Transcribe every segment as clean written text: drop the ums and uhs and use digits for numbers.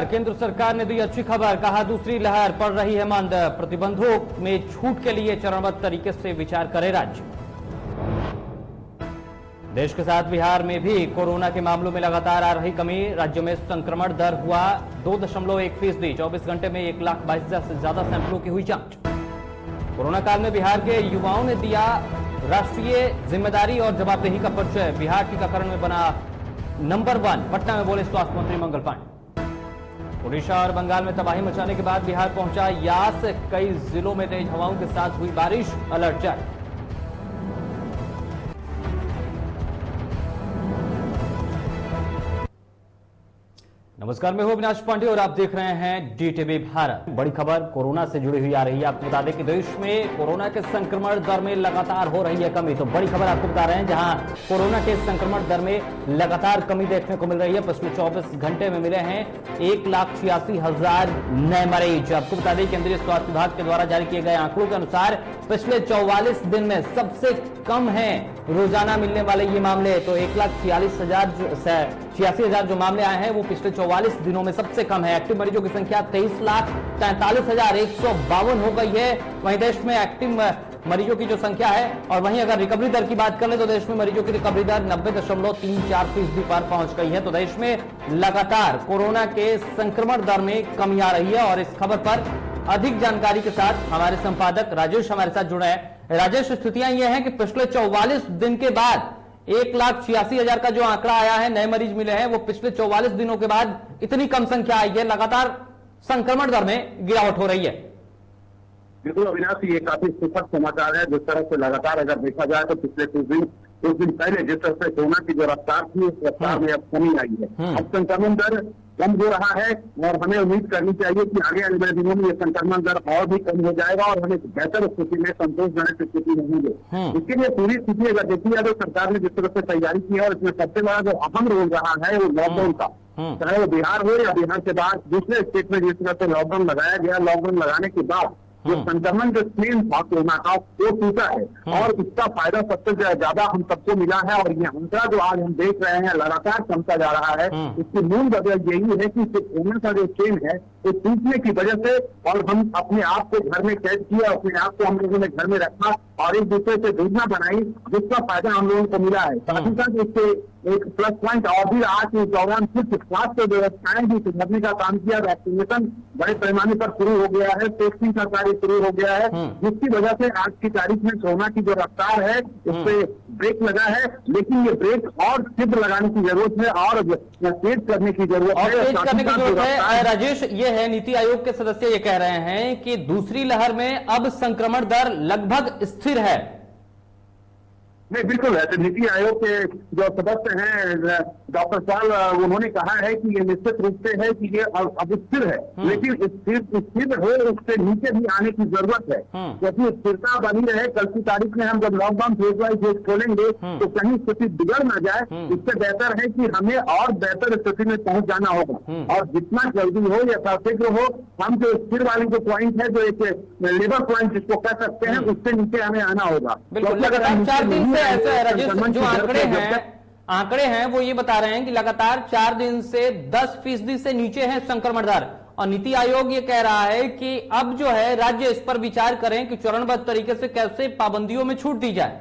खबर, केंद्र सरकार ने दी अच्छी खबर, कहा दूसरी लहर पड़ रही है मंद, प्रतिबंधों में छूट के लिए चरणबद्ध तरीके से विचार करे राज्य। देश के साथ बिहार में भी कोरोना के मामलों में लगातार आ रही कमी, राज्य में संक्रमण दर हुआ 2.1%, 24 घंटे में 1,22,000 से ज्यादा सैंपलों की हुई जांच। कोरोना काल में बिहार के युवाओं ने दिया राष्ट्रीय जिम्मेदारी और जवाबदेही का परिचय, बिहार टीकाकरण में बना नंबर 1, पटना में बोले स्वास्थ्य मंत्री मंगल पांडे। ओडिशा और बंगाल में तबाही मचाने के बाद बिहार पहुंचा यास, कई जिलों में तेज हवाओं के साथ हुई बारिश, अलर्ट जारी। नमस्कार, मैं हूं अविनाश पांडे और आप देख रहे हैं डीटीवी भारत। बड़ी खबर कोरोना से जुड़ी हुई आ रही है। आपको बता दें कि देश में कोरोना के संक्रमण दर में लगातार हो रही है कमी। तो बड़ी खबर आपको बता रहे हैं, जहां कोरोना के संक्रमण दर में लगातार कमी देखने को मिल रही है। पिछले 24 घंटे में मिले हैं 1,86,000 नए मरीज। आपको बता दें केंद्रीय स्वास्थ्य विभाग के द्वारा जारी किए गए आंकड़ों के अनुसार पिछले 44 दिन में सबसे कम है रोजाना मिलने वाले ये मामले। तो 1,86,000 जो मामले आए हैं वो पिछले 44 दिनों में सबसे कम है। एक्टिव मरीजों की संख्या 23,43,152 हो गई है। वहीं देश में एक्टिव मरीजों की जो संख्या है, और वहीं अगर रिकवरी दर की बात कर ले तो देश में मरीजों की रिकवरी दर 90.34% पर पहुंच गई है। तो देश में लगातार कोरोना के संक्रमण दर में कमी आ रही है। और इस खबर पर अधिक जानकारी के साथ हमारे संपादक राजेश हमारे साथ जुड़े हैं। राजेश, स्थितियां यह हैं कि पिछले 44 दिन के बाद 1,86,000 का जो आंकड़ा आया है, नए मरीज मिले हैं, वो पिछले 44 दिनों के बाद इतनी कम संख्या आई है। लगातार संक्रमण दर में गिरावट हो रही है। बिल्कुल अविनाश, ये काफी सुखद समाचार है। जिस तरह से लगातार अगर देखा जाए तो पिछले कुछ दिन पहले जिस तरह से कोरोना की जो रफ्तार थी, उस रफ्तार में अब कमी आई है। अब संक्रमण दर कम हो रहा है और हमें उम्मीद करनी चाहिए कि आगे आने वाले दिनों में ये संक्रमण दर और भी कम हो जाएगा और हमें बेहतर स्थिति में, संतोषजनक स्थिति में होंगे। इसके लिए पूरी स्थिति अगर देखी जाए तो सरकार ने जिस तरह से तैयारी की है, और इसमें सबसे बड़ा जो अहम रोल रहा है वो लॉकडाउन का, चाहे वो बिहार हो या बिहार के बाद दूसरे स्टेट में जिस तरह से लॉकडाउन लगाया गया, लॉकडाउन लगाने के बाद जो संक्रमण जो चेन था कोरोना का वो टूटा है और इसका फायदा सबसे ज्यादा हम सबको मिला है। और ये आंकड़ा जो आज हम देख रहे हैं लगातार कमता जा रहा है, इसकी मूल वजह यही है कि कोरोना का जो चेन है वो टूटने की वजह से, और हम अपने आप को घर में कैद किया, अपने आप को हम लोगों ने घर में रखा और एक दूसरे से दूरियां बनाई, जिसका फायदा हम लोगों को मिला है। साथ ही साथ इससे एक प्लस पॉइंट और भी आज के दौरान कुछ स्वास्थ्य व्यवस्थाएं भी सुधरने का काम किया। वैक्सीनेशन बड़े पैमाने पर शुरू हो गया है, टेस्टिंग का कार्य शुरू हो गया है, जिसकी वजह से आज की तारीख में कोरोना की जो रफ्तार है उस पर ब्रेक लगा है। लेकिन ये ब्रेक और तीव्र लगाने की जरूरत है और तेज करने की जरूरत है। राजेश, ये है नीति आयोग के सदस्य ये कह रहे हैं कि दूसरी लहर में अब संक्रमण दर लगभग स्थिर है। नहीं, बिल्कुल है। तो नीति आयोग के जो सदस्य हैं डॉक्टर पाल, उन्होंने कहा है कि ये निश्चित रूप से है कि ये अब स्थिर है, लेकिन स्थिर हो उससे नीचे भी आने की जरूरत है, क्योंकि स्थिरता बनी रहे। कल की तारीख में हम जब लॉकडाउन फेज बाई फेज खोलेंगे तो कहीं स्थिति बिगड़ ना जाए, इससे बेहतर है कि हमें और बेहतर स्थिति में पहुंच जाना होगा। और जितना जल्दी हो या शीघ्र हो, हम जो स्थिर वाली जो पॉइंट है, जो एक लेबर पॉइंट जिसको कह सकते हैं, उससे नीचे हमें आना होगा। ऐसे राजेश, जो आंकड़े हैं वो ये बता रहे हैं कि लगातार 4 दिन से 10% से नीचे है संक्रमण दर, और नीति आयोग ये कह रहा है कि अब जो है राज्य इस पर विचार करें कि चरणबद्ध तरीके से कैसे पाबंदियों में छूट दी जाए।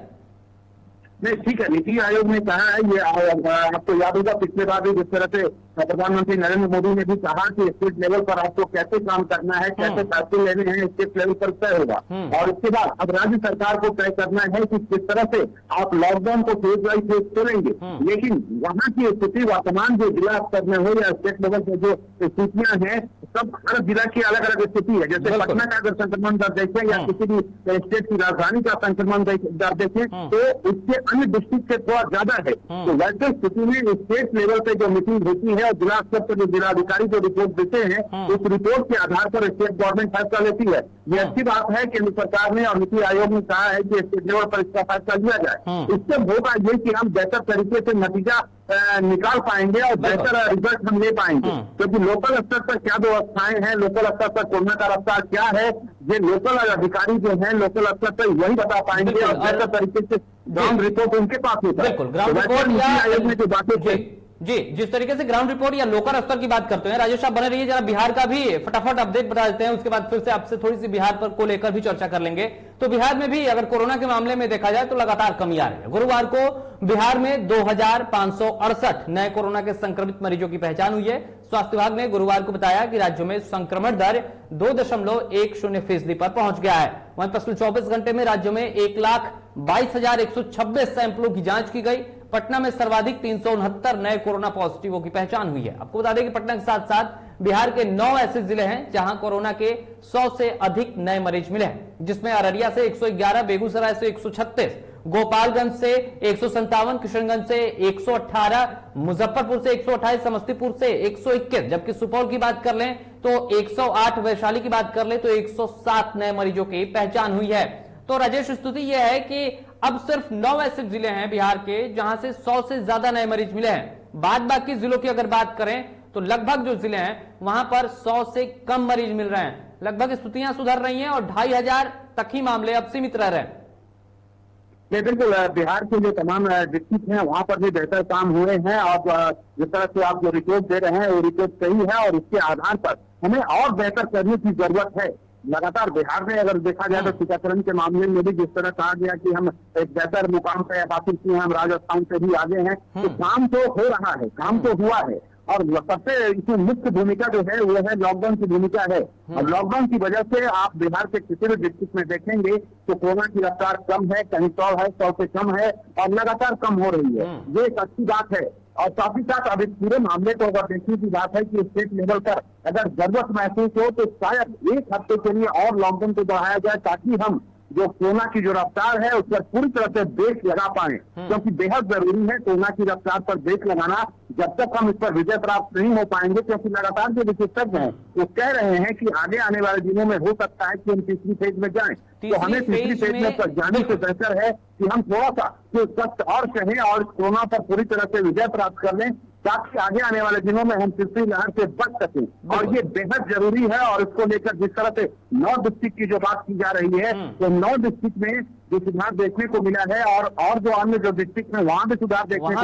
नहीं, ठीक है, नीति आयोग ने कहा है, ये आपको याद होगा पिछले बार भी जिस तरह से प्रधानमंत्री नरेंद्र मोदी ने भी कहा कि स्टेट लेवल पर आपको कैसे काम करना है, कैसे फैसले लेने हैं, स्टेट लेवल पर तय होगा। और इसके बाद अब राज्य सरकार को तय करना है कि किस तरह से आप लॉकडाउन को फेज बाई फेज खोलेंगे। लेकिन वहाँ की स्थिति वर्तमान जो जिला स्तर में हो या स्टेट लेवल पर जो स्थितियां हैं, सब हर जिला की अलग अलग स्थिति है। जैसे पटना का अगर संक्रमण दर देखें या किसी भी स्टेट की राजधानी का संक्रमण दर देखें तो उसके अन्य डिस्ट्रिक्ट से थोड़ा ज्यादा है। तो वैसे स्थिति में स्टेट लेवल पे जो मीटिंग होती है और जिला स्तर पर जो जिलाधिकारी जो रिपोर्ट देते हैं, उस रिपोर्ट के आधार पर स्टेट गवर्नमेंट फैसला लेती है। ये अच्छी बात है कि केंद्र सरकार ने और नीति आयोग ने कहा है कि स्टेट लेवल पर इसका फैसला लिया जाए। इससे होगा ये कि हम बेहतर तरीके से नतीजा निकाल पाएंगे और बेहतर रिजल्ट हम ले पाएंगे, क्योंकि लोकल स्तर पर क्या व्यवस्थाएं हैं, लोकल स्तर पर कोरोना का रफ्तार क्या है, ये लोकल अधिकारी जो हैं लोकल स्तर पर वही बता पाएंगे और बेहतर तरीके से ग्राउंड रिपोर्ट उनके पास होता है। बिल्कुल, ग्राउंड रिपोर्ट नीति आयोग ने जो बातें जी, जिस तरीके से ग्राउंड रिपोर्ट या लोकल स्तर की बात करते हैं, राजेश आप बने रहिए, जरा बिहार का भी फटाफट अपडेट बता देते हैं, उसके बाद फिर से आपसे थोड़ी सी बिहार पर को लेकर भी चर्चा कर लेंगे। तो बिहार में भी अगर कोरोना के मामले में देखा जाए तो लगातार कमी आ रही है। गुरुवार को बिहार में 2568 नए कोरोना के संक्रमित मरीजों की पहचान हुई है। स्वास्थ्य विभाग ने गुरुवार को बताया कि राज्य में संक्रमण दर 2.10% पर पहुंच गया है। वहीं पिछले 24 घंटे में राज्य में 1,22,126 सैंपलों की जांच की गई। पटना में सर्वाधिक 369 नए कोरोना पॉजिटिवों की पहचान हुई है। आपको बता दें कि पटना के साथ साथ बिहार के 9 ऐसे जिले हैं जहां कोरोना के 100 से अधिक नए मरीज मिले हैं, जिसमें अररिया से 111, बेगूसराय से 136, गोपालगंज से 157, किशनगंज से 118, मुजफ्फरपुर से 128, समस्तीपुर से 121, जबकि सुपौल की बात कर लें तो 108, वैशाली की बात कर लें तो 107 नए मरीजों की पहचान हुई है। तो राजेश, स्थिति यह है कि अब सिर्फ 9 ऐसे जिले हैं बिहार के जहां से 100 से ज्यादा नए मरीज मिले हैं। बाद बाकी जिलों की अगर बात करें तो लगभग जो जिले हैं वहां पर 100 से कम मरीज मिल रहे हैं। लगभग स्थितियां सुधर रही हैं और 2500 तक ही मामले अब सीमित रह रहे हैं। बिल्कुल, बिहार के जो तमाम डिस्ट्रिक्ट हैं वहां पर भी बेहतर काम हुए हैं और जिस तरह से आप जो रिपोर्ट दे रहे हैं वो रिपोर्ट सही है और इसके आधार पर हमें और बेहतर करने की जरूरत है। लगातार बिहार में अगर देखा जाए तो टीकाकरण के मामले में भी जिस तरह कहा गया कि हम एक बेहतर मुकाम पे हासिल किए हैं, हम राजस्थान से भी आगे हैं, तो काम तो हो रहा है, काम तो हुआ है। और सबसे इसमें मुख्य भूमिका जो है वो है लॉकडाउन की भूमिका है। और लॉकडाउन की वजह से आप बिहार के किसी भी डिस्ट्रिक्ट में देखेंगे तो कोरोना की रफ्तार कम है, कहीं 100 है, 100 से कम है और लगातार कम हो रही है। ये एक अच्छी बात है। और साथ ही साथ अब इस पूरे मामले को अगर देखने की बात है कि स्टेट लेवल पर अगर जरूरत महसूस हो तो शायद एक हफ्ते के लिए और लॉकडाउन को बढ़ाया जाए, ताकि हम जो कोरोना की जो रफ्तार है उस पर पूरी तरह से ब्रेक लगा पाए, क्योंकि बेहद जरूरी है कोरोना की रफ्तार पर ब्रेक लगाना। जब तक हम इस पर विजय प्राप्त नहीं हो पाएंगे, क्योंकि लगातार जो विशेषज्ञ हैं वो कह रहे हैं कि आगे आने वाले दिनों में हो सकता है कि हम तीसरी फेज में जाएं, तो हमें तीसरी फेज में पर जाने से बेहतर है कि हम थोड़ा सा कष्ट और सहें और कोरोना पर पूरी तरह से विजय प्राप्त कर लें, ताकि आगे आने वाले दिनों में हम तीसरी लहर से बच सकें। और ये बेहद जरूरी है। और इसको लेकर जिस तरह से 9 डिस्ट्रिक्ट की जो बात की जा रही है तो 9 डिस्ट्रिक्ट में जो सुधार देखने को मिला है और जो अन्य जो डिस्ट्रिक्ट में वहां भी सुधार देखने को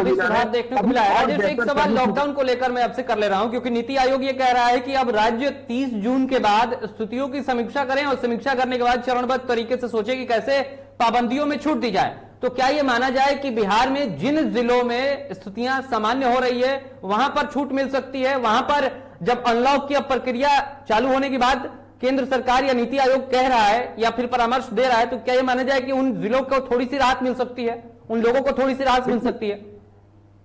मिला है। एक सवाल लॉकडाउन को लेकर मैं आपसे कर ले रहा हूं, क्योंकि नीति आयोग ये कह रहा है कि अब राज्य 30 जून के बाद स्थितियों की समीक्षा करें और समीक्षा करने के बाद चरणबद्ध तरीके से सोचे कि कैसे पाबंदियों में छूट दी जाए। तो क्या यह माना जाए कि बिहार में जिन जिलों में स्थितियां सामान्य हो रही है वहां पर छूट मिल सकती है, वहां पर जब अनलॉक की प्रक्रिया चालू होने के बाद केंद्र सरकार या नीति आयोग कह रहा है या फिर परामर्श दे रहा है, तो क्या यह माना जाए कि उन जिलों को थोड़ी सी राहत मिल सकती है, उन लोगों को थोड़ी सी राहत मिल सकती है?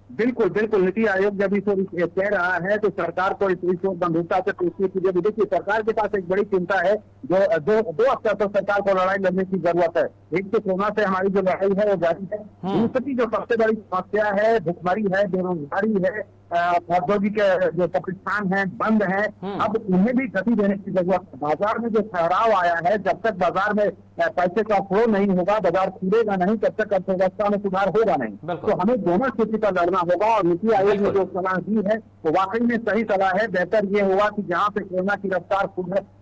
बिल्कुल बिल्कुल, नीति आयोग जब इसे कह रहा है तो सरकार को इसको गंभीरता से पूछने की जरूरत। देखिए, सरकार के पास एक बड़ी चिंता है, जो दो स्तर पर सरकार को लड़ाई लड़ने की जरूरत है। एक तो कोरोना से हमारी जो लड़ाई है वो जारी है, दूसरी जो सबसे बड़ी समस्या है भुखमरी है, बेरोजगारी है, औद्योगिक जो प्रतिष्ठान है बंद है, अब उन्हें भी गति देने की जरूरत है। बाजार में जो ठहराव आया है, जब तक बाजार में पैसे का फ्लो नहीं होगा, बाजार खुलेगा नहीं, तब तक अर्थव्यवस्था में सुधार होगा नहीं। तो हमें दोनों स्थिति पर लड़ना होगा। और नीति आयोग ने जो सलाह दी है वो वाकई में सही सलाह है। बेहतर ये होगा कि जहाँ पे कोरोना की रफ्तार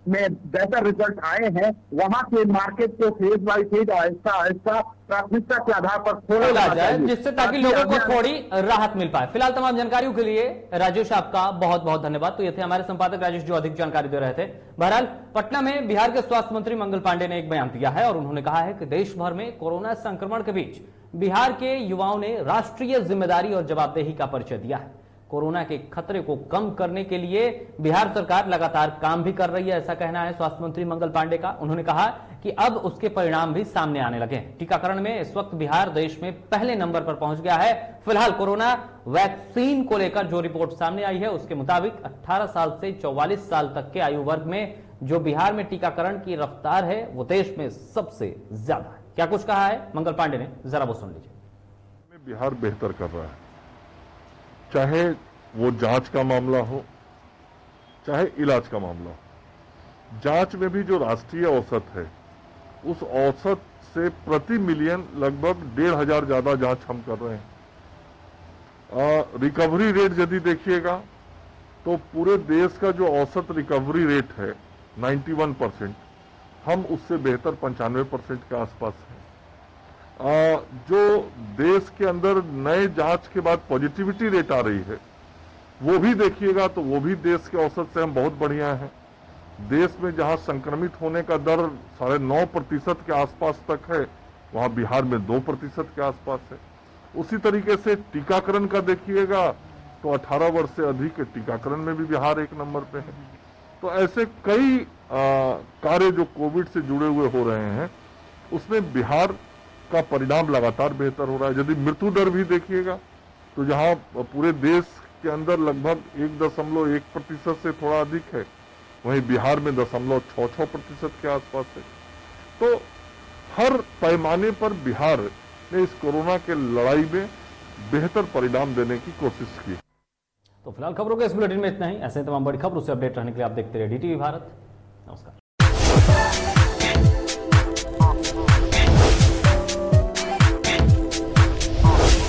में बेहतर रिजल्ट आए हैं वहां के मार्केट को phase by phase Aahista Aahista प्राथमिकता के आधार पर खोला जाए, जिससे ताकि लोगों को थोड़ी राहत मिल पाए। फिलहाल तमाम जानकारियों के लिए राजेश आपका बहुत बहुत धन्यवाद। तो ये थे हमारे संपादक राजेश जो अधिक जानकारी दे रहे थे। बहरहाल, पटना में बिहार के स्वास्थ्य मंत्री मंगल पांडे ने एक बयान दिया है और उन्होंने कहा है कि देश भर में कोरोना संक्रमण के बीच बिहार के युवाओं ने राष्ट्रीय जिम्मेदारी और जवाबदेही का परिचय दिया है। कोरोना के खतरे को कम करने के लिए बिहार सरकार लगातार काम भी कर रही है, ऐसा कहना है स्वास्थ्य मंत्री मंगल पांडे का। उन्होंने कहा कि अब उसके परिणाम भी सामने आने लगे हैं। टीकाकरण में इस वक्त बिहार देश में पहले नंबर पर पहुंच गया है। फिलहाल कोरोना वैक्सीन को लेकर जो रिपोर्ट सामने आई है उसके मुताबिक 18 साल से 44 साल तक के आयु वर्ग में जो बिहार में टीकाकरण की रफ्तार है वो देश में सबसे ज्यादा है। क्या कुछ कहा है मंगल पांडे ने, जरा वो सुन लीजिए। बिहार बेहतर कर रहा है, चाहे वो जांच का मामला हो चाहे इलाज का मामला हो। जांच में भी जो राष्ट्रीय औसत है उस औसत से प्रति मिलियन लगभग 1500 ज्यादा जांच हम कर रहे हैं। रिकवरी रेट यदि देखिएगा तो पूरे देश का जो औसत रिकवरी रेट है 91%, हम उससे बेहतर 95% के आसपास हैं। जो देश के अंदर नए जांच के बाद पॉजिटिविटी रेट आ रही है वो भी देखिएगा तो वो भी देश के औसत से हम बहुत बढ़िया हैं। देश में जहां संक्रमित होने का दर 9.5% के आसपास तक है, वहां बिहार में 2% के आसपास है। उसी तरीके से टीकाकरण का देखिएगा तो 18 वर्ष से अधिक के टीकाकरण में भी बिहार 1 नंबर पे है। तो ऐसे कई कार्य जो कोविड से जुड़े हुए हो रहे हैं उसमें बिहार का परिणाम लगातार बेहतर हो रहा है। यदि मृत्यु दर भी देखिएगा तो जहां पूरे देश के अंदर लगभग 1.1% से थोड़ा अधिक है, वहीं बिहार में 0.66% के आसपास है। तो हर पैमाने पर बिहार ने इस कोरोना के लड़ाई में बेहतर परिणाम देने की कोशिश की। तो फिलहाल खबरों के इस बुलेटिन में इतना ही। ऐसे तमाम बड़ी खबरों से अपडेट रहने के लिए आप देखते रहिए DTV भारत। नमस्कार।